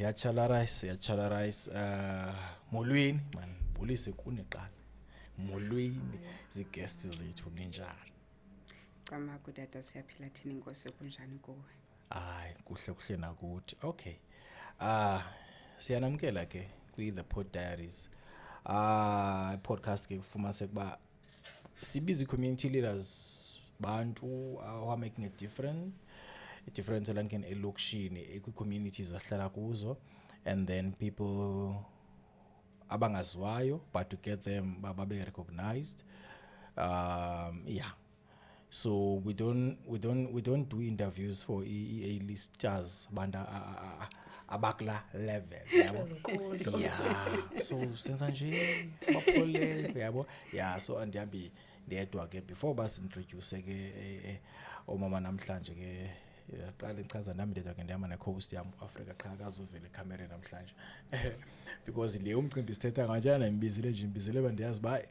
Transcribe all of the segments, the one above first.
yachalarize molweni man bulise kuneqala molweni ziguests zethu ninjani Cama kudada siyaphila thina inkosi kunjani kuwe hayi kuhle nakuthi okay siyanamkela ke kwi The Pod Diaries podcast ke kufumase kuba sibizi community leaders bantu who are making a difference elanken elokishini ekwi-communities ahlala kuzo and then people abangaziwayo but to get them babe recognized yeah so we don't do interviews for A-listers banda abakla level yabo yeah so senza nje baphole yabo yeah so andiyambi ndedwa ke before bas introduce ke omama namhlanje ke qala ichaza nami ndedwa ke ndiyama ne-host yam Africa qha akazuvela eCamera namhlanje because le umcimbi sithetha kanjani imbizile bandiyazi ba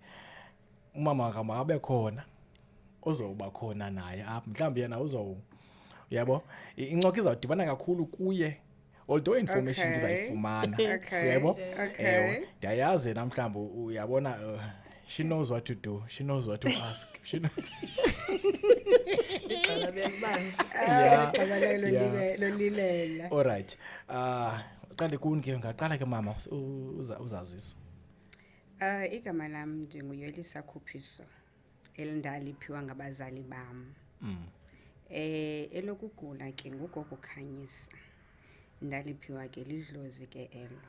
umama kama abe khona ozoba khona naye apha mhlawumbe yena yabo incoko izawudibana kakhulu kuye although information ndizayifumana yabo ndiyayazi namhlanje uyabona she knows what to do she knows what to ask Icala bebanzi lolilela all right qale kunke ngaqala ke mama uzazisa igama lami ndinguyelisa Khuphiso elindaliphiwa ngabazali bam elokugula ke ngogogo Khanyisa ndaliphiwa ke lidlozi ke elo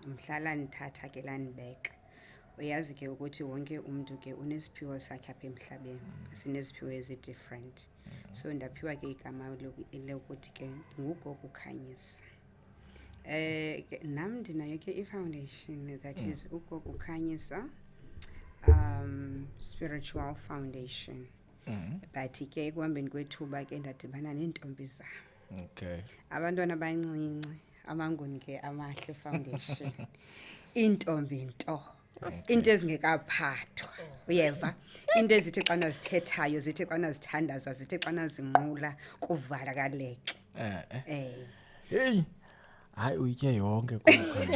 mhlala nithatha ke lanibeka uyazi ke ukuthi wonke umuntu ke unesiphiwo sakhe apha emhlabeni sinesiphiwo ezi-different so ndaphiwa ke igama lokuthi ke ngugogo Khanyisa nam ndinayo ke i-foundation that is ugogo Khanyisa spiritual foundation but ke kuhambeni kwethuba ke ndadibana neentombi zam okay abantwana abancinci amanguni ke amahle foundation intombi nto into ezingekaphathwa uyeva into ezithi xa nazithethayo zithi xa nazithandaza zithi xa nazinqula kuvala kaleke hey hayi uyitye yonke kodwa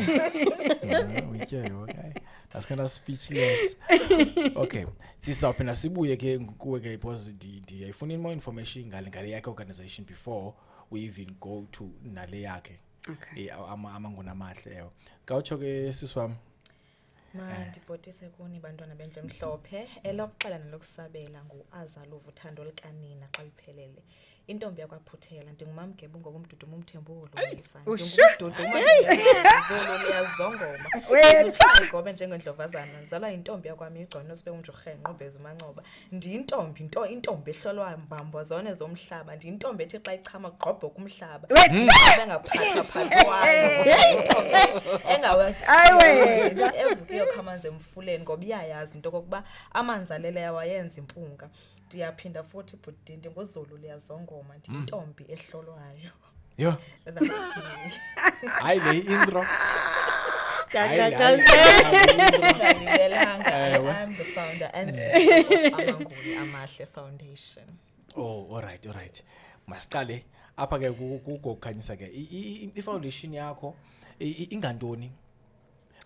uyitye yonke that's kind of speechless okay sisawuphinda sibuye ke kuwe ke because ndiyayifuna more information ngale yakhe organization before we even go to nale yakhe okay amanguna amahle eyo kawutsho ke siswami mandibhotise kuni bantwana bendlu emhlophe elokuqala nelokusabela nguAzaluva uthando likanina xa liphelele intombi yakwaphuthela ndingumamgebe ngokumdudumo umthembulo ngumdudumo umazolo liyazongoma ngobe njengendlovazana nzalwa intombi yakwami igcono sibe umjurhenqo uveza umancoba ndiyintombi intombi ehlolwa mbambo zone zomhlaba ndiyintombi ethi xa ichama gqobho kumhlaba bengaphatha phathwayo engawe evukiyo khamanzi emfuleni ngoba iyayazi into kokuba amanzi alele yawayenza impunga ndiyaphinda futhi bhudindi ngozulu liyazongoma ndiyintombi ehlolwayo yo hayi le intro I'm the founder and CEO of Amanguni Amahle Foundation. Oh all right masiqale apha ke kugokhanyisa ke i-foundation yakho ingantoni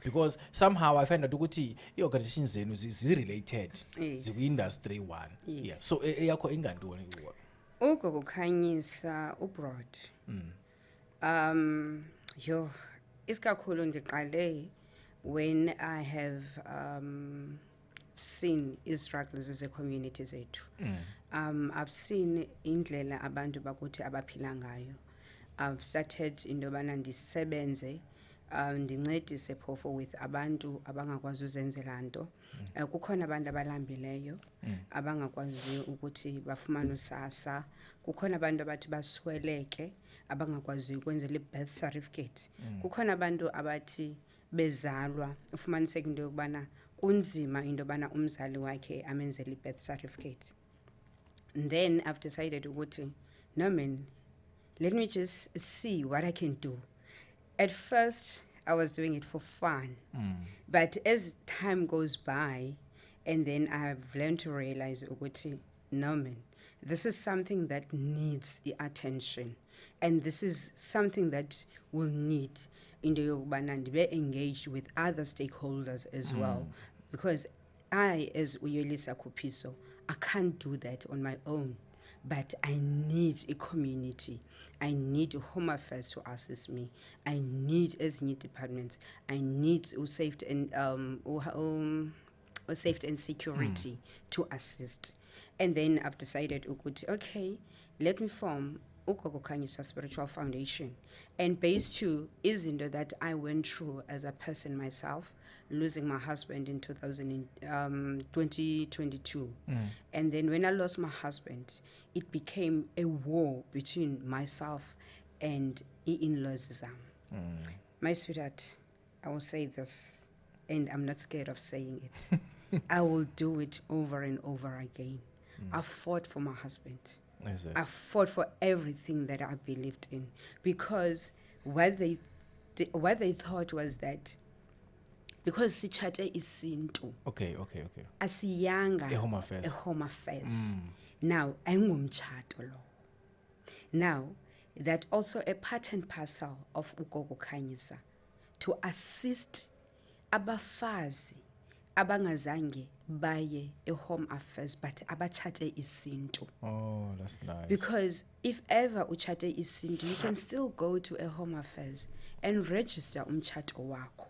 because somehow I find out ukuthi i-organization zenu zi-related ziku-industry one yeah so eyakho ingantoni ugogo Khanyisa ubroad yo isikakhulu ndiqale when I have seen struggles as a community zethu I've seen indlela abantu bakuthi abaphila ngayo I've started into yobana ndisebenze ndincedise phofo with abantu abangakwazi uzenzela nto kukhona abantu abalambileyo abangakwazi ukuthi bafumane usasa kukhona abantu abathi basweleke abangakwazi ukwenzela i-birth certificate kukhona abantu abathi bezalwa ufumaniseke into yokubana kunzima into yobana umzali wakhe amenzele i-birth certificate and then I've decided ukuthi no man let me just see what I can do. At first, I was doing it for fun. But as time goes by, and then I've learned to realize, no man, this is something that needs the attention. And this is something that will need into yokubana ndibe engaged with other stakeholders as well, because I, as Uyolisa Kupiso, I can't do that on my own, but I need a community. I need Home Affairs to assist me. I need ezinye departments. I need safety and safety and security to assist. And then I've decided, okay, let me form Ugogo Khanyisa Spiritual Foundation. And based to izinto that I went through as a person myself, losing my husband in 2022. And then when I lost my husband, it became a war between myself and in-laws. My sweetheart, I will say this, and I'm not scared of saying it. I will do it over and over again. I fought for my husband. I fought for everything that I believed in, because what they thought was that because sichate isintu. Okay. Asiyanga A Home Affairs. A Home Affairs. Now, ayingumtshato lo. Now, that also a part and parcel of Ugogo Khanyisa to assist abafazi abangazange baye a Home Affairs but abachate isintu. Oh, that's nice. Because if ever uchate isintu, you can still go to a Home Affairs and register umchato wako.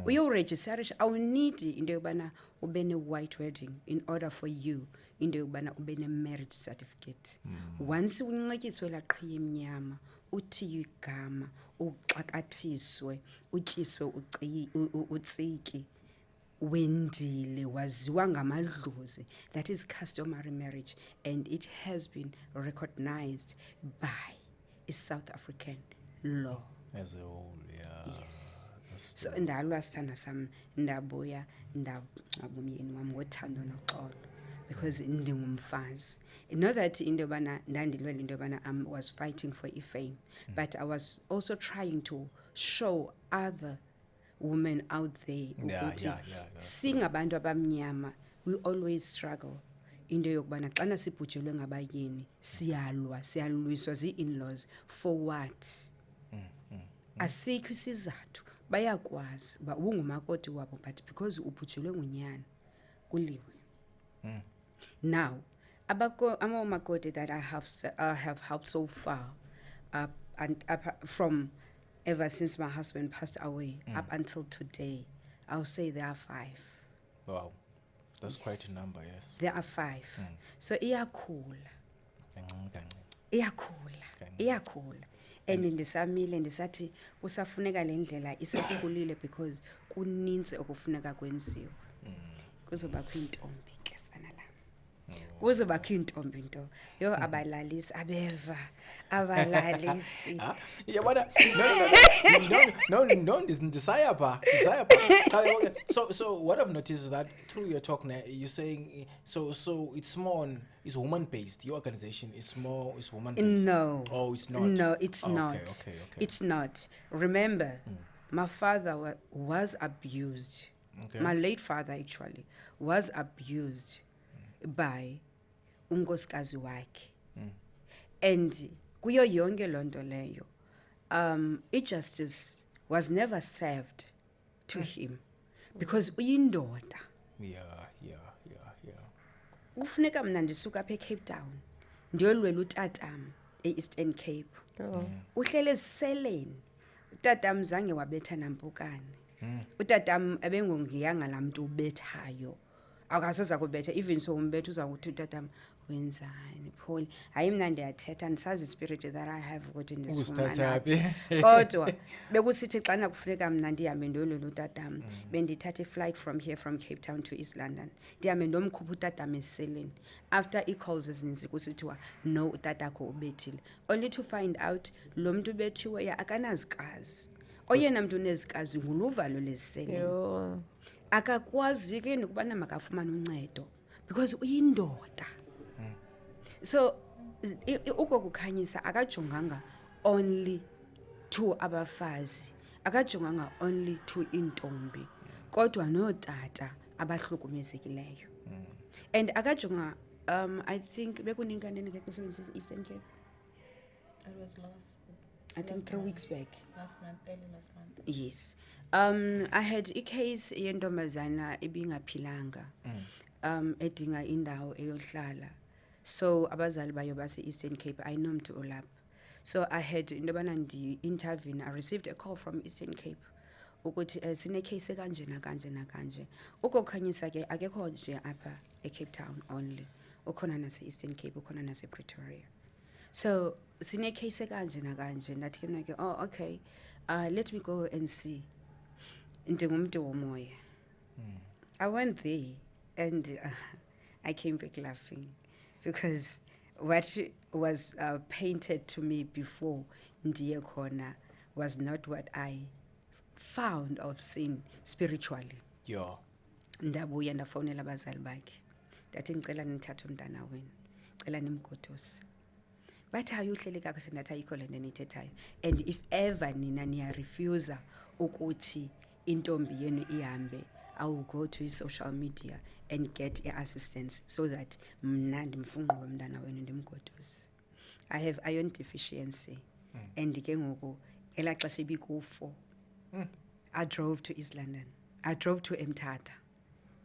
Uyoregisterisha awunidi into yobana ube ne white wedding in order for you into yobana ube ne marriage certificate. Once uncetyiswe la qhiya emnyama, uthiywe igama, uxakathiswe, utyiswe utsiki, wendile, waziwa ngamadlozi. That is customary marriage, and it has been recognized by a South African law. As a whole, yeah. Yes. So ndalwa sithanda sam ndabuya ndabumyeni wami ngothando noxolo, because ndingumfazi. Not that into yobana ndandilwela into yobana I was fighting for fame, but I was also trying to show other women out there ukuthi singabantu abamnyama, we always struggle into yokubana xana sibhujelwe ngabayeni siyalwiswa zii-in-laws for what? Asikho isizathu. Bayakwazi ba ungumakoti wabo, but because ubhujelwe ngunyana kuliwe. Now amamakoti that I have helped so far and from ever since my husband passed away up until today, I'll say there are 5. Wow, that's quite a number. Yes, there are 5. So iyakhula. And ndisamile ndisathi kusafuneka le ndlela isakhulile because kuninzi okufuneka kwenziwe. Kuzobakho intombi ke sana la. Kuzobakho intombi nto. Yo abalalisi abeva abalalisi. Yeah, but no, desire pa. So what I've noticed is that through your talk now, you're saying so it's more on, it's woman based. Your organization is woman based. No. Oh, it's not. No, it's not. Okay. It's not. Remember, my father was abused. Okay. My late father actually was abused by unkosikazi wakhe. And kuyo yonke lonto leyo, injustice was never served to him because uyindoda. Yeah. Kufuneka mna ndisuka apha eCape Town ndiyolwela utatam eEastern Cape. Uhlele esiseleni. Utatam zange wabetha nampukane. Utatam ebengongiyanga lamuntu ubethayo. Akasoza kubetha, even so umbetha uzakuthi utatam wenzani Paul. Hayi mina ndiyathetha ndisazi spirit that I have ukuthi ndisifumana. Kodwa bekusithi xana kufuneka mina ndihambe ndiyolwela utatam, bendithatha iflight from here from Cape Town to East London. Ndihambe ndomkhupha utatam eseleni. After i-calls ezininzi kusithiwa no utatakho ubethile. Only to find out lo muntu ubethiwe akanazikazi. Oyena muntu unezikazi nguluvalo leseleni. Akakwazi ke nokubana makafumana uncedo because uyindoda. So Ugogo Khanyisa akajonganga only to abafazi, akajonganga only to intombi, kodwa notata abahlukumezekileyo. And akajonga I think bekuninkaneni ke kusebenzisa Eastern Cape. It was last I think 3 weeks back. Early last month. Yes. I had a case yentombazana ebingaphilanga. Edinga indawo eyohlala. So abazali bayo base Eastern Cape, I know mntu olapha. So I had indobana ndi intervene. I received a call from Eastern Cape. Ukuthi sine case kanje na kanje na kanje. Ukukhanyisa ke akekho nje apha eCape Town only. Ukhona nase Eastern Cape, ukhona nase Pretoria. So sine case kanje na kanje ndathi ke oh okay. Let me go and see. Ndingumntu womoya. I went there and I came back laughing because what was painted to me before ndiye khona was not what I found or seen spiritually. Yeah. Ndabuya ndafonela abazali bakhe. Ndathi ngicela nithathe umntana wenu. Ngicela nimgodose. Bathi ayuhleli kakuhle ndathi ayikho lento enithethayo. And if ever nina niya refuse ukuthi intombi yenu ihambe, I will go to social media and get assistance so that mna ndimfunqwe umntana wenu ndimgodose. I have iron deficiency and ke ngoku ela xesha ibikufo. I drove to East London. I drove to Mthatha.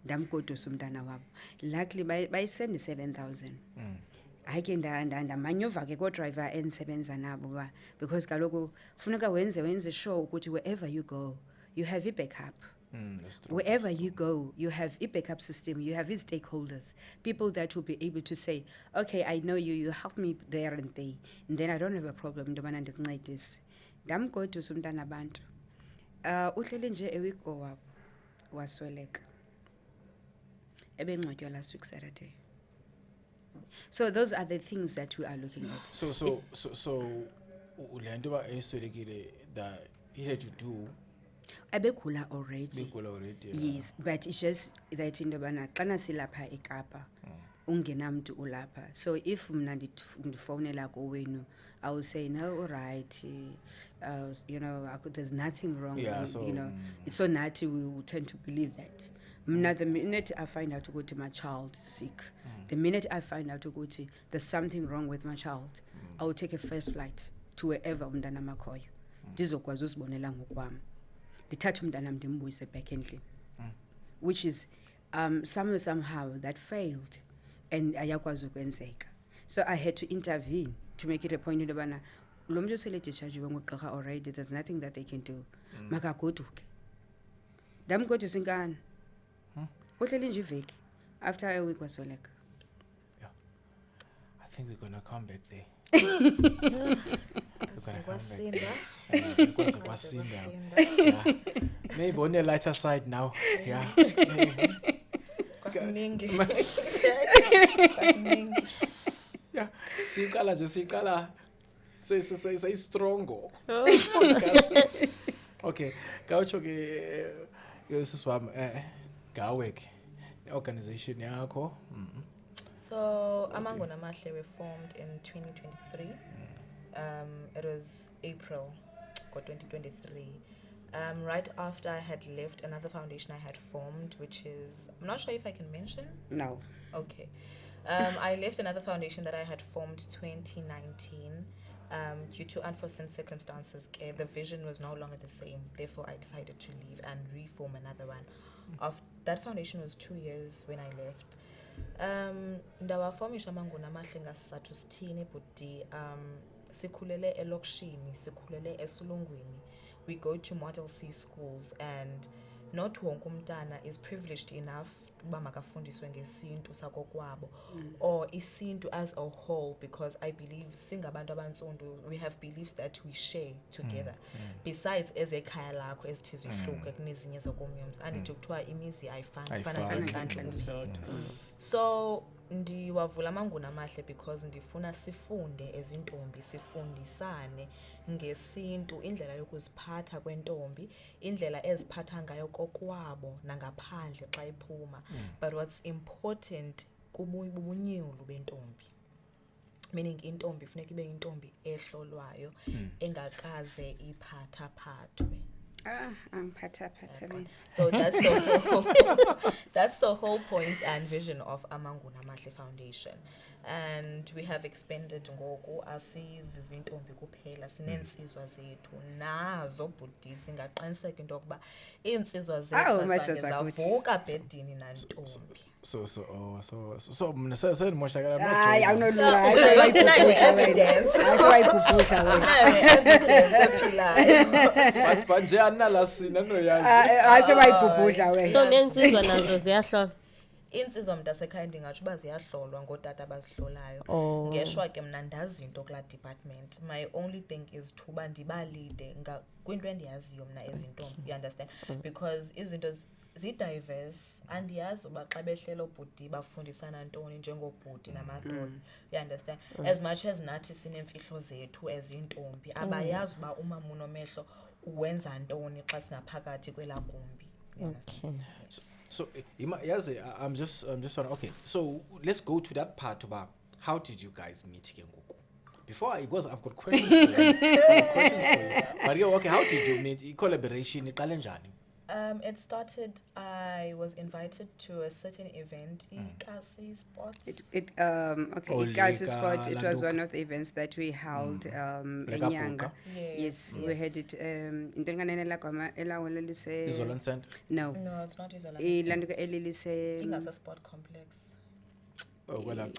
Ndamgodose umntana wabo. Luckily by send 7,000. I ke ndamanyova ke ko driver ensebenza nabo ba because kaloku funeka wenze sure ukuthi wherever you go you have a backup. Wherever you go, you have a backup system, you have stakeholders, people that will be able to say, okay, I know you help me there and there, and then I don't have a problem. Ndobana ndikuncedise. Ndamgoduse umntana abantu. Uhleli nje ewiko wabo wasweleka. Ebengcwatywa last week Saturday. So those are the things that we are looking at. So le nto ba eswelekile that he had to do Abekula already. already. Yes, but it's just that indobana xana silapha eKapa ungenamntu ulapha. So if mna ndifonela kowenu, I will say no, all right. You know, there's nothing wrong. Yeah, with, so, you know, it's so natty we will tend to believe that. The minute I find out to my child is sick, the minute I find out to there's something wrong with my child, I will take a first flight to wherever umntana makhoyo. Ndizokwazi uzibonela ngokwami. Ndithathe umntana ndimbuyise back endlini. Which is somehow that failed and ayakwazi ukwenzeka. So I had to intervene to make it a point indobana lo muntu sele discharge ngogqirha already, there's nothing that they can do. Makagoduke. Ndamgoduse inkani. Uhleli nje iveki after a week wasweleka. Yeah. I think we're gonna come back there. Maybe on the lighter side now. Yeah. Yeah. Sikala. Say strongo. Okay. Gaucho ke yosiswam gawek organization yakho. So Amango Namahle were formed in 2023. It was April 2023. Right after I had left another foundation I had formed, which is, I'm not sure if I can mention. No. Okay. I left another foundation that I had formed 2019. Due to unforeseen circumstances, the vision was no longer the same. Therefore, I decided to leave and reform another one. That foundation was 2 years when I left. Ndawaformisha Amango Namahle ngasizathu sithini bhuti, sikhulele elokishini, sikhulele esulungwini. We go to Model C schools and not wonke umntana is privileged enough uba makafundiswe ngesintu sakokwabo or isintu as a whole, because I believe singabantu abantsundu we have beliefs that we share together besides ezekhaya lakho ezithi zihluke kunezinye zakomyums andithi kuthiwa imizi ayifani fana ngentlantla. So ndiwavula Amango Namahle because ndifuna sifunde ezintombi, sifundisane ngesintu, indlela yokuziphatha kwentombi, indlela eziphatha ngayo kokwabo nangaphandle xa iphuma. But what's important kubunyulu bentombi, meaning intombi funeka ibe intombi ehlolwayo engakaze iphathwe. Angiphatha mina. So that's the whole that's the whole point and vision of Amanguna Mahle Foundation. And we have expanded ngoku asizizintombi kuphela sinensizwa zethu nazo bhudisi ngaqiniseka into yokuba iinsizwa zethu zavuka bedini nantombi. So mna sendimoshakala Hayi awunolunga Evidence. Ayisayibhubhudla wena. but nje analasina noyazi Ayisabayibhubhudla wena. So nensizwa nazo ziyahlolwa. Insizwa mntasekhaya ndingatsho uba ziyahlolwa ngootata abazihlolayo. Oh. Ngeshwa ke mna ndazi into kulaa department. My only thing is thuba ndibalide kwinto endiyaziyo mna ezintombi, you understand? Because izinto zi-diverse, andiyazi uba xa behlela obhuti bafundisana ntoni njengobhuti namadoda, you understand? As much as nathi sinemfihlo zethu ezintombi, abayazi uba umama unomehlo uwenza ntoni xa singaphakathi kwelaa gumbi, you understand? So yazi I'm just wondering, okay, so let's go to that part about how did you guys meet ke ngoku? Before because I've got questions for you. But okay, how did you meet? Collaboration iqale njani? It started, I was invited to a certain event, Ikasi Sports. Ikasi Sport, it was one of the events that we held in Nyanga. Yes, we had it in Izolan Center? No, it's not Izolan Center. Ingasa Sport Complex. Oh, well,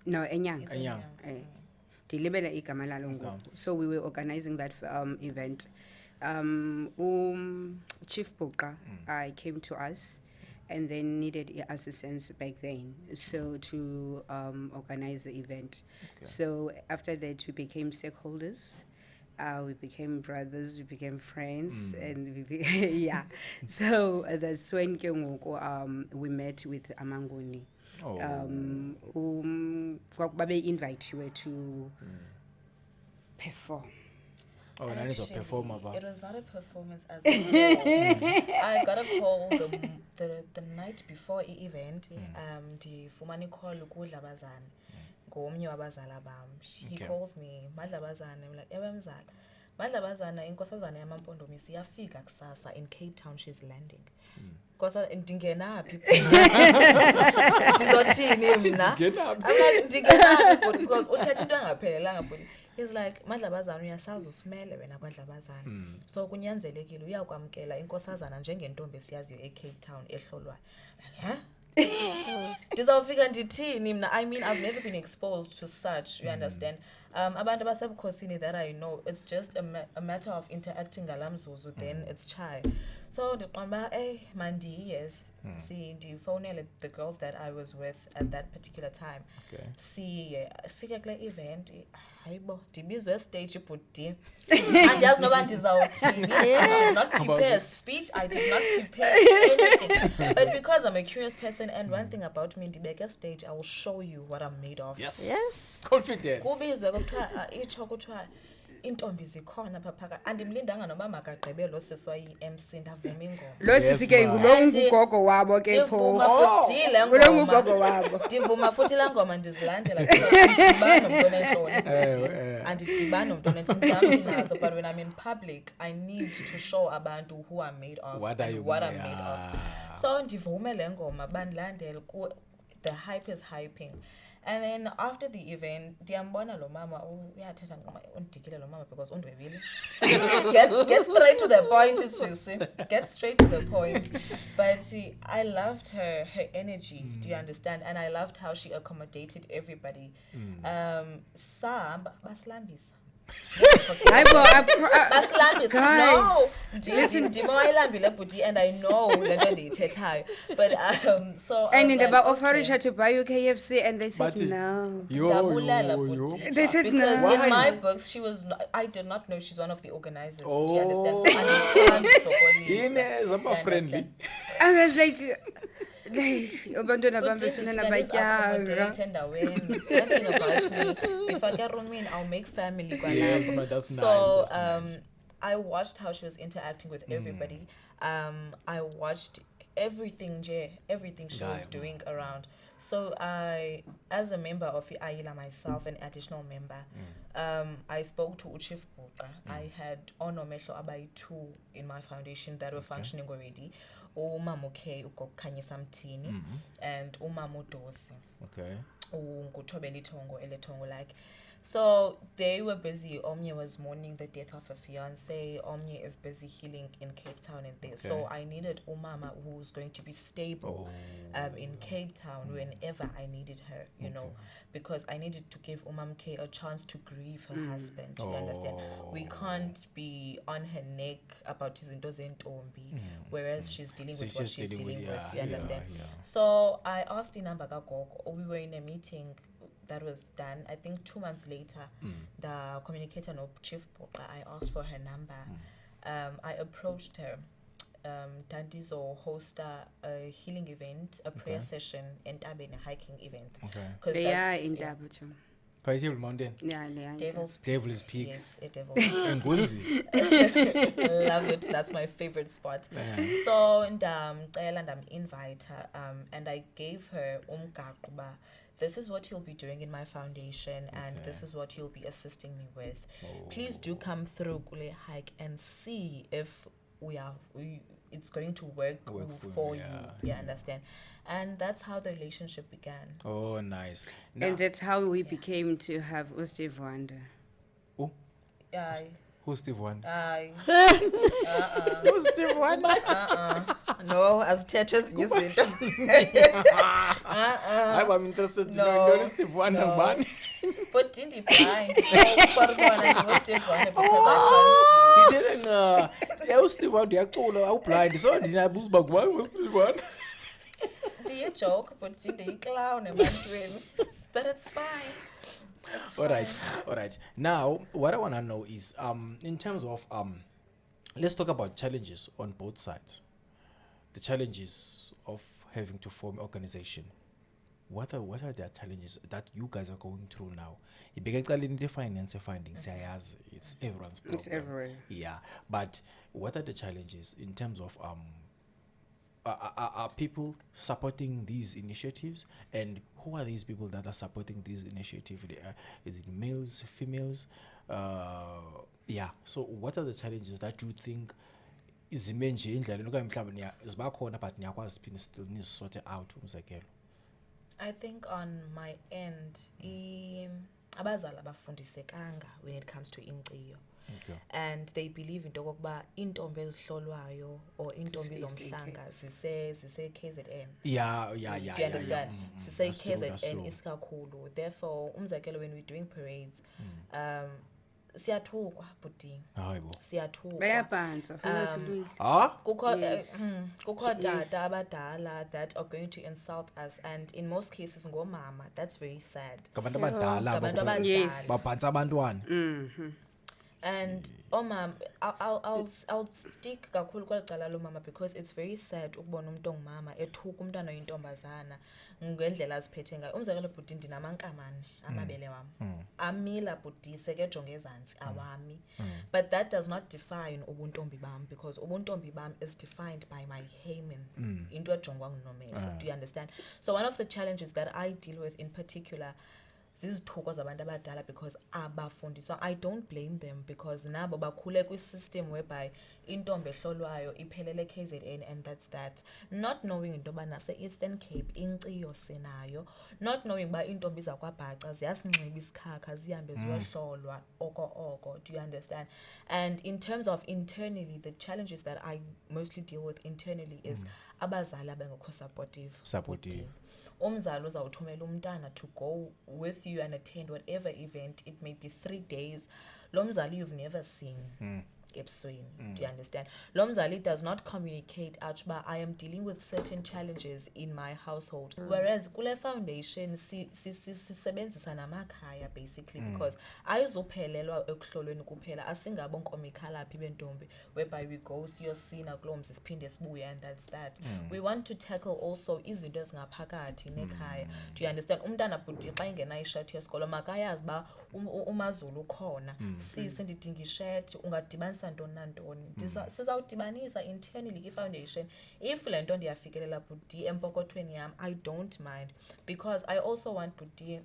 no, Enyanga. Dilibela igama lalo ngoku. So we were organizing that event. Chief Buka came to us and then needed assistance back then, so to organize the event. Okay. So after that we became stakeholders, we became brothers, we became friends, and yeah. So that's when we met with Amanguni. Babe invite you to perform. Oh, and it's a performer. It was not a performance as I got a call the night before the event. Ndifumana call kuDlabazana ngomnye wabazala bam. He calls me, Madlabazana. I'm like, ewe mzala. Madlabazana inkosazana yamampondomise iyafika kusasa in Cape Town, she's landing. Kosa ndingenaphi? Ndizothini mina? I'm like ndingenaphi because uthetha into engaphelelanga but he's like, Madlabazana uyasazi usimele wena kwaDlabazana. So kunyanzelekile uyakwamkela inkosazana njengentombi esiyaziyo eCape Town ehlolwayo. Like, Ndizawufika ndithini mina? I mean, I've never been exposed to such, you understand? Abantu basebukhosini that I know, it's just a matter of interacting ngalamzuzu, then it's chai. So ndiqonda mandi, yes. See, ndifonele the girls that I was with at that particular time. Okay. See, fika kule event, hayibo, ndibizwe stage ibhudi. Andiyazi noba ndizawuthini. I did not prepare a speech, I did not prepare anything. But because I'm a curious person, and one thing about me, ndibeke stage, I will show you what I'm made of. Yes. Confidence. Kubizwe kuthiwa itsho kuthiwa intombi zikhona phaka andimlindanga noba makagqibe lo siswa yi-MC ndavuma ingoma. Lo sisi ke ngulo ngugogo wabo ke pho. Ngulo ngugogo wabo. Ndivuma futhi la ngoma ndizilandela ndibana nomntu onentloni. Andidibana nomntu onentloni nazo, but when I'm in public I need to show abantu who I'm made of what I'm made of. So ndivume le ngoma bandilandele the hype is hyping. And then after the event, ndiyambona lo mama uyathetha ngoma undikile lo mama because undwebile. Get straight to the point, sisi. Get straight to the point. But I loved her energy, do you understand? And I loved how she accommodated everybody. Baslambisa. Guys, listen, and I know but so and in about offered her to buy you KFC and they said no. They said because no. in my books she was I did not know she's one of the organizers. Do you understand? So friendly. I was like abantwana bam bethuna nabatyanga endaweni. Nothing about me. If I get room in, I'll make family. Yes, but that's so nice. I watched how she was interacting with everybody. I watched everything she was doing around. So I, as a member of Aila myself, an additional member, I spoke to Chief Buka. I had onomehlo abayi 2 in my foundation that were functioning already. Umamuke ukokhanyisa mthini and umamudosi. Okay. Like, so they were busy. Omni was mourning the death of a fiance. Omni is busy healing in Cape Town and there. So I needed Umama who's going to be stable in Cape Town whenever I needed her, you know, because I needed to give Umamke a chance to grieve her husband. You understand? We can't be on her neck about his Ntombi, whereas she's dealing with what she's dealing with. You understand? So I asked Inamba Gagoko. We were in a meeting that was done. I think 2 months later, the communicator no Chief Poka, I asked for her number. I approached her. Dandizo host a healing event, a prayer session, and a hiking event. Because they are in Dabucho. Table Mountain. Yeah, they are. Devil's Peak. Yes, a Devil's Peak. Love it. That's my favorite spot. So and I'm invite her. And I gave her umgakuba. This is what you'll be doing in my foundation, and this is what you'll be assisting me with. Please do come through Kule Hike and see if it's going to work for you. You understand? And that's how the relationship began. Oh, nice. And that's how we became to have Steve Wonder. Oh, who's Steve Wonder? Who's Steve Wonder? No, as Tetris, you said. I'm interested to know Steve Wonder, man. But didn't he blind? For Steve Wonder because I can't see. Yeah, Steve Wonder, I'm blind. So did I boost back one? Steve Wonder. Do you joke? But didn't he clown a man twin? But it's fine. All right. Now, what I want to know is, in terms of, let's talk about challenges on both sides. The challenges of having to form an organization. What are the challenges that you guys are going through now? The finance findings, it's everyone's problem. It's everywhere. Yeah, but what are the challenges in terms of are people supporting these initiatives, and who are these people that are supporting these initiatives? Is it males, females? So what are the challenges that you think izime nje indlela lokho mhlawumbe zibakhona but niyakwazi phinde still nisorte out umzekelo? I think on my end abazali abafundisekanga when it comes to inkciyo. And they believe into kokuba intombi ezihlolwayo or intombi zomhlanga zise KZN. Yeah. Do you understand? Sise KZN isikakhulu. Therefore, umzekelo when we're doing parades, siyathukwa buti. Siyathukwa. Bayabhanswa funa silwile. Kukho tata abadala that are going to insult us, and in most cases ngomama. That's very sad. Abantu abadala babhansa abantwana. And mom, I'll stick kakhulu kwacala lo mama because it's very sad ukubona umuntu ongumama ethuka umntwana oyintombazana ngendlela aziphethe ngayo. Umzekelo bhuti ndinamankamane amabele wami. Amila bhuti sekejonge ezantsi awami. But that does not define ubuntombi bam, because ubuntombi bam is defined by my hymen. Into ejongwa ngunomehlo. Do you understand? So one of the challenges that I deal with in particular zizithoko zabantu abadala, because abafundiswa. I don't blame them because nabo bakhule kwi-system whereby intombi ehlolwayo iphelele KZN and that's that. Not knowing into yoba nase-Eastern Cape inkciyo senayo, not knowing uba intombi zakwabhaca ziyasinxiba isikhakha zihambe ziyohlolwa oko. Do you understand? And in terms of internally, the challenges that I mostly deal with internally is abazali abengekho supportive. Umzali uzawuthumela umntana to go with you and attend whatever event. It may be 3 days. Lo mzali you've never seen. ebusweni. Do you understand? Lo mzali does not communicate out ba I am dealing with certain challenges in my household. Whereas kule foundation sisebenzisa namakhaya basically because ayizophelelwa ekuhlolweni kuphela asingabo nkomikhalaphi bentombi whereby we go siyosina kulomzi siphinde sibuye and that's that. We want to tackle also izinto ezingaphakathi nekhaya. Do you understand? Umntana bhuti xa ingena ishirt yesikolo makayazi ba uMaZulu khona. Sisi ndidinga ishirt ungadibanisa sidibanisa ntoni nantoni. Sizawudibanisa internally kwi-foundation. If le nto ndiyafikelela bhuti empokothweni yam, I don't mind, because I also want bhuti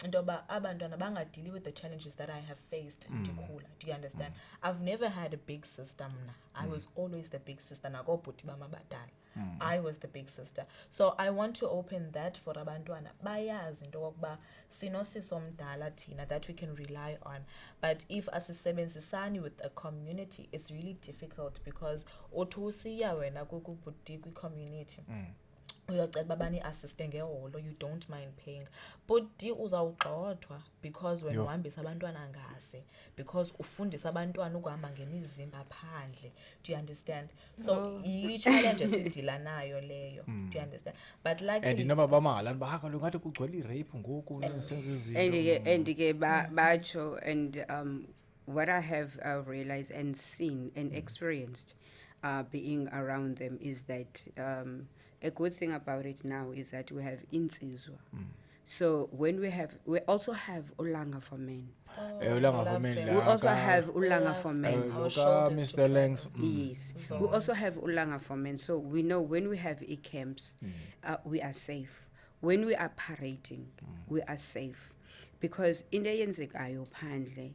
intoba abantwana bangadili with the challenges that I have faced ndikhula. Do you understand? I've never had a big sister mna. I was always the big sister nakobhuti bam abadala. I was the big sister. So I want to open that for abantwana bayazi into yokuba sinosiso mdala thina that we can rely on. But if asisebenzisani with a community, it's really difficult, because usiya wena kubhuti kwi-community uyocela babani assiste ngeholo, you don't mind paying, but uzawugxothwa because when uhambisa abantwana ngase, because ufundisa abantwana ukuhamba ngemizimba phandle. Do you understand? So i-challenge esidila nayo leyo. Do you understand? But luckily, and inoba bamahalani bahakalo ngathi kugcwele irape ngoku senze izinto. And bacho, and what I have realized and seen and experienced being around them is that a good thing about it now is that we have insizwa. So when we also have ulanga for men. Ulanga for men. We also have ulanga for men. Mr. Langs. Yes. We also have ulanga for men. So we know when we have e-camps, we are safe. When we are parading, we are safe. Because in the yenzekayo phandle,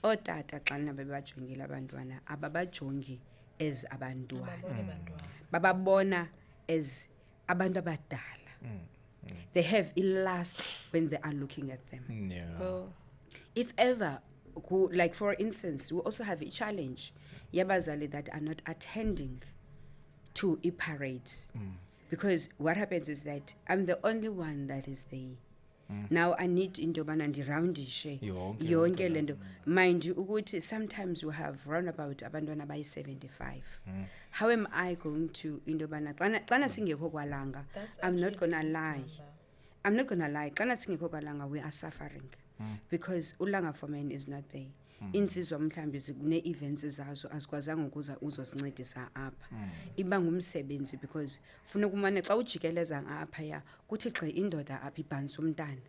otata xana bebajongile abantwana ababajongi as abantwana. Bababona as abantu abadala. They have lust when they are looking at them. If ever, like for instance, we also have a challenge, yabazali that are not attending to parades. Because what happens is that I'm the only one that is there. Now I need into banandi roundishe yonke lento. Mind you, ukuthi sometimes we have round about abantwana by 75. How am I going to into bana xana singekho kwalanga? I'm not gonna lie. Xana singekho kwalanga, we are suffering. Because ulanga for men is not there. Insizwa mhlambi zine-events zazo asikwazanga ukuza uzosincedisa apha. Iba ngumsebenzi because funa kumane xa ujikeleza ngapha ya kuthi gqi indoda apha ibhanisa umntana.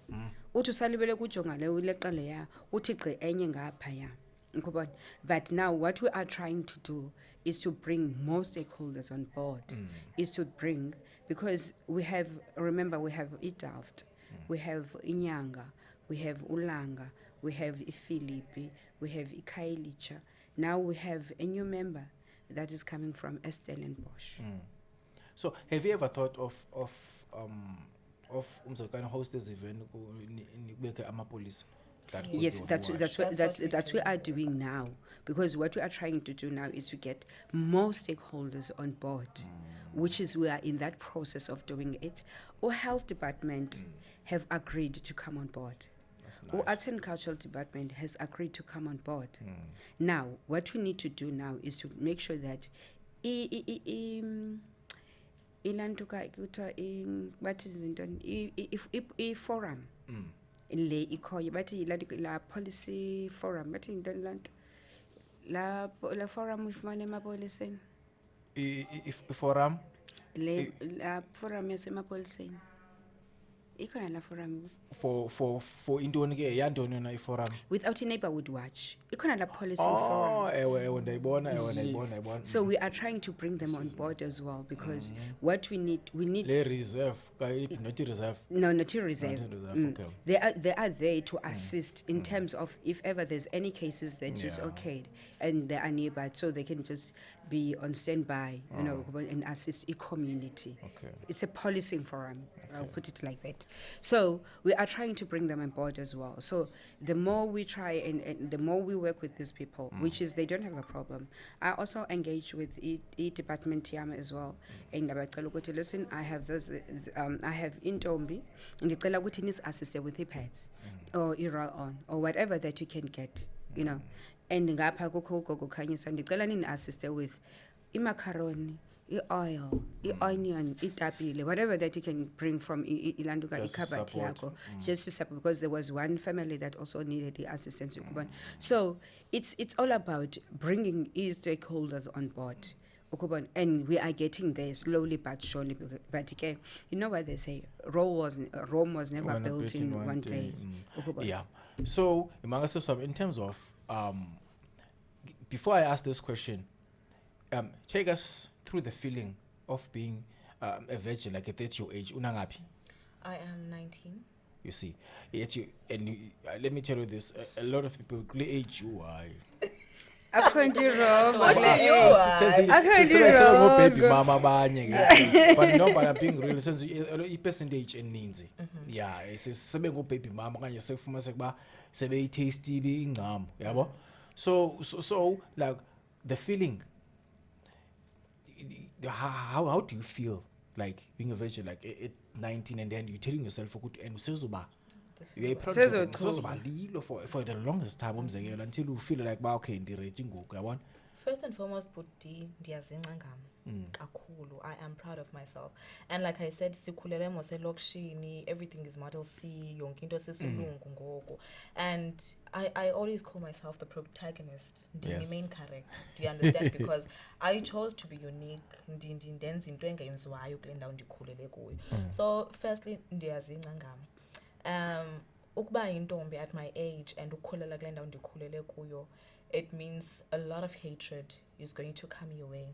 Uthi usalibele kujonga le uleqele ya uthi gqi enye ngapha ya. Ngikubona. But now what we are trying to do is to bring more stakeholders on board. Is to bring, because we have iDaft, we have Inyanga, we have Ulanga, we have Philippi, we have Ikailicha. Now we have a new member that is coming from Stellenbosch. So have you ever thought of kind of host this event in amapolice? Yes, that's what we are doing now, because what we are trying to do now is to get more stakeholders on board, which is we are in that process of doing it. Our health department have agreed to come on board. Nice. Our arts and cultural department has agreed to come on board. Now, what we need to do now is to make sure that forum le ikhoyo bathi la policy forum bathi into la forum ifumana emapoliseni forum la forum yasemapoliseni ikhona la forum for intoni ke yantoni na iforum without a neighborhood watch ikhona la policy forum. Ewe ndayibona. So we are trying to bring them on board as well, because what we need le reserve not reserve. No, not reserve. Okay. They are there to assist in terms of if ever there's any cases that is okayed and they are nearby, so they can just be on standby, and assist a community. Okay. It's a policing forum. I'll put it like that. So we are trying to bring them on board as well. So the more we try and the more we work with these people, which is they don't have a problem. I also engage with e-department Yama as well. And listen, I have this, I have Intombi, and the Kalagutin is assisted with e-pads or Iran or whatever that you can get, And ngapha kukho kukhanyisa ndicela nini assist with imacaroni, oil, onion, itapile, whatever that you can bring from ilanduka ikhabati yakho, just to support, because there was one family that also needed the assistance. So it's all about bringing stakeholders on board. And we are getting there slowly but surely. But again, you know what they say, Rome was never built in one day. Yeah. So in terms of before I ask this question, take us through the feeling of being a virgin, like at your age. Unangapi? I am 19. You see, let me tell you this: a lot of people age you are. According to Rob, baby mama abanye ke but no, but I'm being real since I percentage eninzi yeah sebe ngo baby mama kanye sekufuma sekuba sebe itastile ingcamo yabo so like the feeling how do you feel like being a virgin like at 19 and then you're telling yourself ukuthi and usezoba you're for the longest time until you feel like okay ndiready ngoku yabona. First and foremost, Buti, ndiyazinca ngam kakhulu. I am proud of myself. And like I said, sikhulele mose lokshini, everything is model C, yonke into sesulungu ngoku. And I always call myself the protagonist, the main character. Do you understand? Because I chose to be unique. Ndenza into engenziwayo kule ndawo ndikhulele kuyo. So firstly, ndiyazinca ngam. Ukuba intombi at my age and ukhulela kule ndawo ndikhulele kuyo, it means a lot of hatred is going to come your way.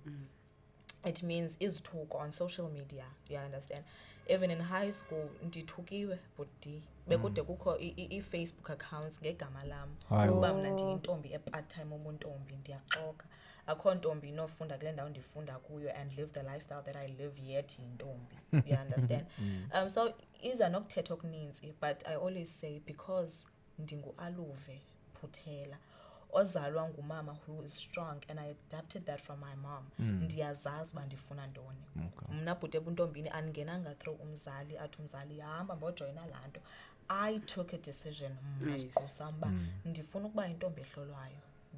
It means is talk on social media. You understand? Even in high school, ndithukiwe buti. Bekude kukho i-Facebook accounts ngegama lam. Ukuba mna ndiyintombi part-time umuntombi ndiyaxoka. Akho ntombi inofunda kule ndawo ndifunda kuyo and live the lifestyle that I live yet yintombi. You understand? So iza nokuthetha okuninzi, but I always say because ndingu Aluve Phuthela ozalwa ngumama who is strong, and I adapted that from my mom. Ndiyazazi uba ndifuna ntoni. Mna bhuti ebuntombini andingenanga through umzali athi umzali hamba mbojoyina laa nto. I took a decision samba ndifuna ukuba intombi ehlolwayo.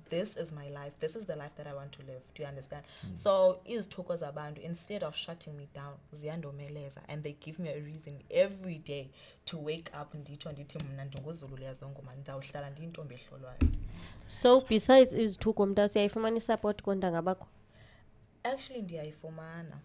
This is my life. This is the life that I want to live. Do you understand? So izithuko zabantu, instead of shutting me down, ziyandomeleza, and they give me a reason every day to wake up nditsho ndithi mna ndinguzulu liyazongoma ndawuhlala ndiyintombi ehlolwayo. So besides izithuko mntase uyayifumana support kontanga bakho? Actually ndiyayifumana.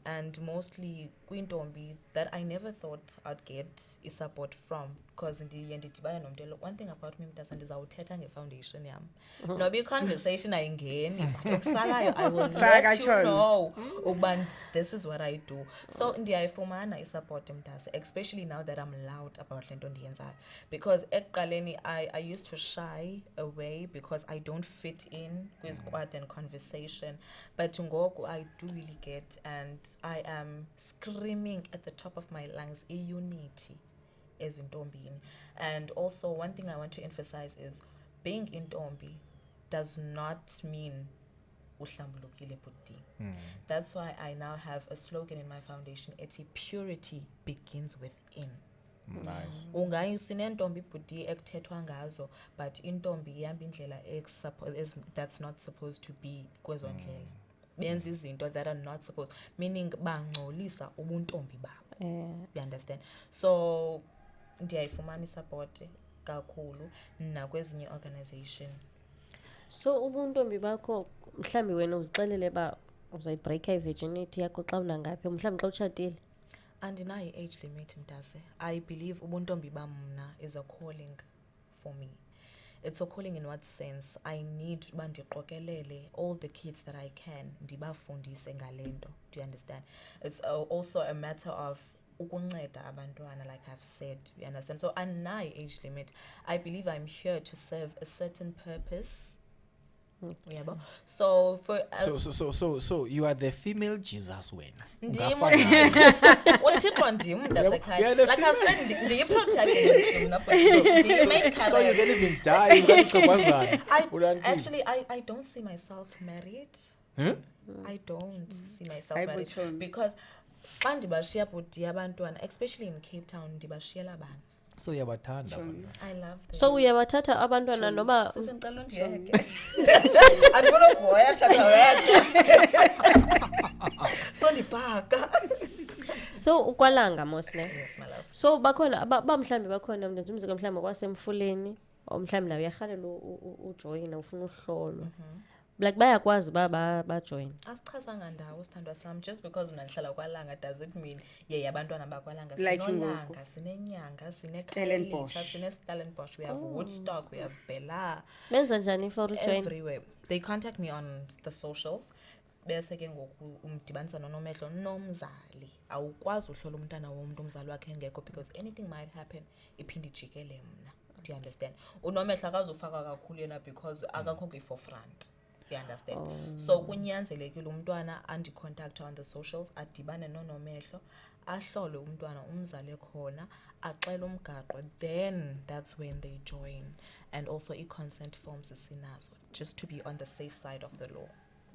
And mostly kwintombi that I never thought I'd get support from, because ndidibana nomntu. One thing about me mntase ndizawuthetha ngefoundation yam. No be conversation ayingeni, but okusalayo I will let you know ukuba this is what I do. So ndiyayifumana support mntase, especially now that I'm loud about le nto ndiyenzayo, because ekuqaleni I used to shy away because I don't fit in kwi-squad and conversation, but ngoku I do really get, and I am screaming at the top of my lungs unity as intombini. And also one thing I want to emphasize is being intombi does not mean uhlambulukile buti. That's why I now have a slogan in my foundation, eti purity begins within. Nice. Ungayi sinentombi buti ekuthethwa ngazo, but intombi ihamba indlela that's not supposed to be kwezo ndlela. Benza izinto that are not supposed, meaning bangcolisa ubuntombi babo. You understand? So ndiyayifumana support kakhulu nakwezinye organization. So ubuntombi bakho mhlambi wena uzixelele ba uzayibreaka i-virginity yakho xa unangaphi, mhlambi xa utshatile? Andinayo i-age limit mntase. I believe ubuntombi bam mna is a calling for me. It's a calling in what sense? I need uba ndiqokelele all the kids that I can, ndibafundise ngale nto. Do you understand? It's also a matter of ukunceda abantwana, like I've said. You understand? So andinayo age limit. I believe I'm here to serve a certain purpose. Yabo. So for so you are the female Jesus when uthixo ndim mntasekhaya, like I've said ndiyi-protagonist mna, so ndiyi-main character. So you can even die. Actually I don't see myself married. I don't see myself married because xa ndibashiya bhuti abantwana, especially in Cape Town, ndibashiyela bani. So uyabathanda. I love them. So uyabathatha abantwana noba sisengicela undiyeke. Andifuna ukuhoya thatha wedwa. So ndifaka. So ukwalanga mostly. Yes my love. So bakhona mhlambi bakhona mntu umzeke mhlambi kwasemfuleni, or mhlambi nawe uyarhalela ujoyina ufuna uhlolwa. like bayakwazi uba bajoyine. asichazanga ndawo sithandwa sam just because mna ndihlala kwalanga does it mean abantwana bakwalanga Like sinolanga sinenyanga sine-Stellenbosch we have Woodstock, we have Bella, Benza njani for ujoin? everywhere. They contact me on the socials bese ke ngoku umdibanisa nonomehlo nomzali awukwazi uhlola umntana womntu umzali wakhe engekho because anything might happen iphinde ijikele mna. Do you understand? Unomehlo akazufaka kakhulu yena because akakho kwi-forefront. You understand? So kunyanzelekile umntwana andicontact on the socials adibane nonomehlo ahlole umntwana umzali khona axele umgaqo, then that's when they join. And also i-consent forms sinazo just to be on the safe side of the law.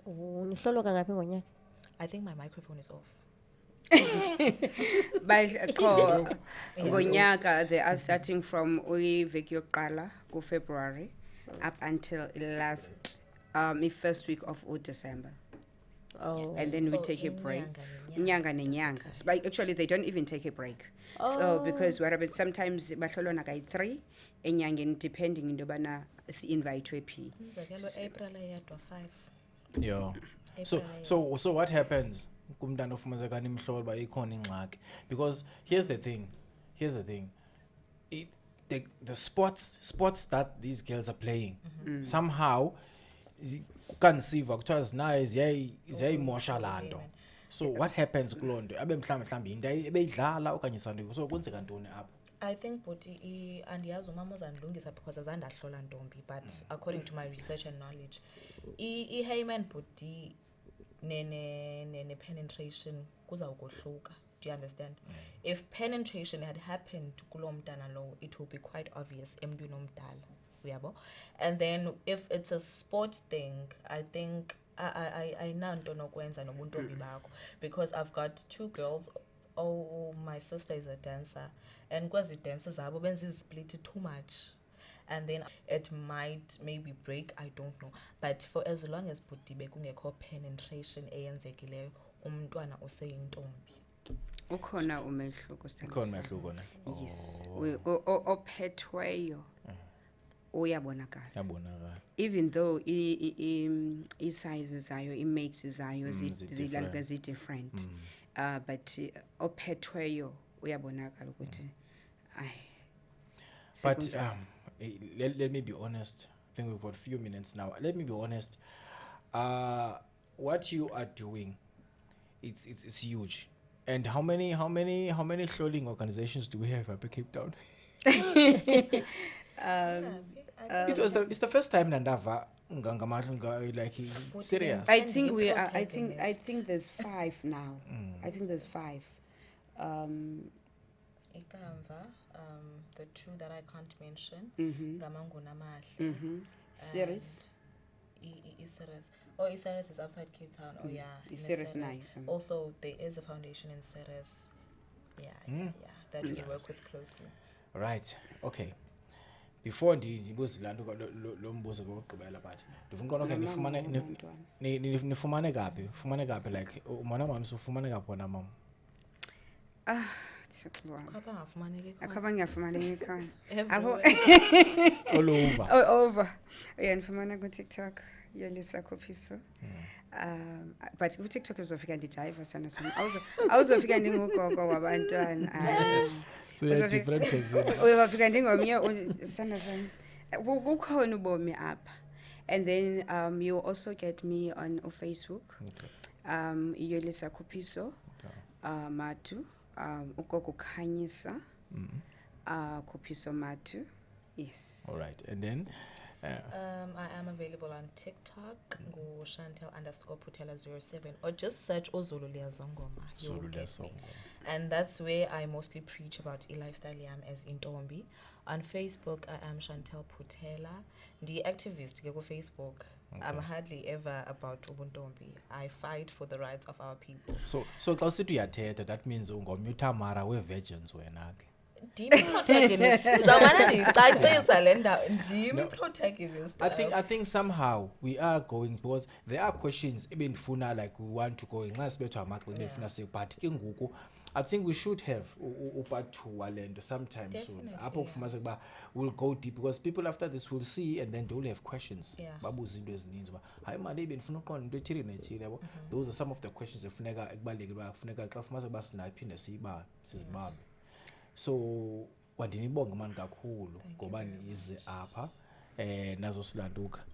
Nihlolwa kangaphi ngonyaka? I think my microphone is off. Ngonyaka they are starting from iveki yokuqala ku-February up until last first week of December. Oh. And then we So take a break. inyanga Nyanga. But actually they don't even take a break. So because what happens sometimes bahlolwa kayi-3 enyangeni depending into bana si-invite phi. Umzekelo April ayedwa 5. Yeah. So what happens kumntana ofumaneka nimhlola uba ikhona ingxaki? Because here's the thing. The sports that these girls are playing somehow kukansiva kuthiwa zinayo ziyayimosha laa nto. So what happens kuloo nto? Abe mhlawumbi into ebeyidlala okanye santo, so kwenzeka ntoni apho? I think bhuti andiyazi umama uzandilungisa because azandahlola ntombi, but according to my research and knowledge i-hymen bhuti ne-penetration kuzawukohluka. Do you understand? If penetration had happened kulo mntana lo, it will be quite obvious emntwini omdala, uyabo. And then if it's a sport thing, I think ayinanto nokwenza nobuntombi bakho, because I've got 2 girls. Oh, my sister is a dancer, and kwezi dances zabo benza split too much, and then it might maybe break, I don't know. But for as long as bhuti bekungekho penetration eyenzekileyo, umntwana useyintombi. Ukhona umehluko sithandwa Ikhona sami. umehluko ne? Yes. Ophethweyo uyabonakala. Yabonakala. Even though i-sizes zayo, i-makes zayo zi-different. But ophethweyo uyabonakala ukuthi But let me be honest. I think we've got a few minutes now. Let me be honest. What you are doing, it's huge. And how many hloling organizations do we have up in Cape Town? It's the first time Nandava like serious. I think we are. I think there's 5 now. I think there's 5. Ikamva, the 2 that I can't mention, Gamangu Namahle. Series. Ceres. Oh, Ceres is outside Cape Town. Oh yeah. Ceres nine. Also, there is a foundation in Ceres. Yeah, that we work with closely. Right. Okay. Before ndibuze la nto lo mbuzo kokugqibela but ndifuna ukubona okay nifumane kaphi like umona mama sifumane kaphi wona mama Akhaba ngiyafumaneka ekhaya. all over. Over. Yeah, nifumana ku TikTok Yolisa Khuphiso. But ku TikTok uzofika ndijive sana. Awuzofika ndingugogo wabantwana. So you're different person. Uyafika ndingomnye sana. Kukhona ubomi apha. And then you also get me on Facebook. Okay. Yolisa Khuphiso. Matu. Ugogo Khanyisa. Khuphiso Matu. Yes. All right. And then I am available on TikTok, go Chantel_Putela07, or just search Ozulu Liazongoma. You'll get me. And that's where I mostly preach about lifestyle as Intombi. On Facebook, I am Chantel Putela, the activist go Facebook. Okay. I'm hardly ever about Ubuntombi. I fight for the rights of our people. So xa usithi uyathetha, that means ungomyutha mara we virgins wena ke. ndim i-protagonist ndizawumana ndiyicacisa le ndawo ndim i-protagonist I think somehow we are going, because there are questions ebendifuna like we want to go nxa sibethwa amagqini efuna se, but ke ngoku I think we should have part 2 walento sometime soon. Definitely, Apho kufumanise kuba we'll go deep, because people after this will see and then they will have questions. Yeah. Babuza into ezininzi uba hayi mali ebendifuna uqonda into ethile nethile yabo. Those are some of the questions efuneka ekubalekile uba kufuneka xa kufumanise kuba sinaphinde sizibambe. So wandinibonga mani kakhulu ngoba nize apha nazo silanduka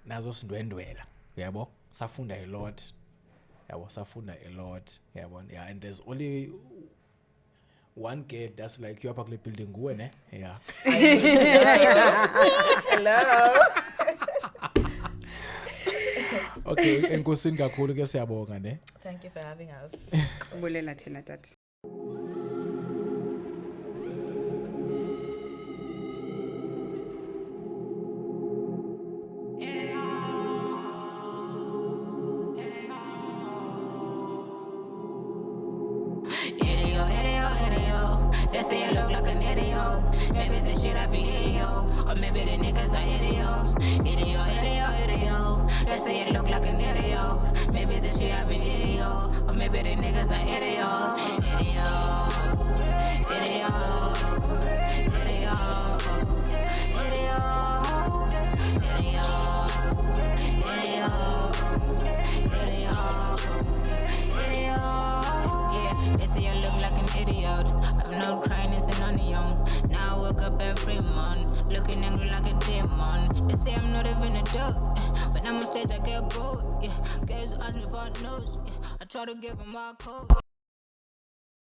nazo sindwendwela yabo safunda a lot yabo safunda a lot yabo. Yeah, and there's only one gate that's like you apha kule building nguwe ne. Yeah. hello Okay, enkosini kakhulu ke siyabonga ne. thank you for having us Bulela thina tati. They say I look like an idiot. Maybe it's the shit I be in, yo. Or maybe the niggas are idiots. Idiot. They say I look like an idiot. Maybe it's the shit I be in, yo. Or maybe the niggas are idiots. Yeah, they say I look like an idiot. I'm not crying, it's an onion. Now I wake up every month, looking angry like a demon. They say I'm not even a adult. When I'm on stage, I get bored. Yeah, guys ask me for notes. Yeah, I try to give them my code.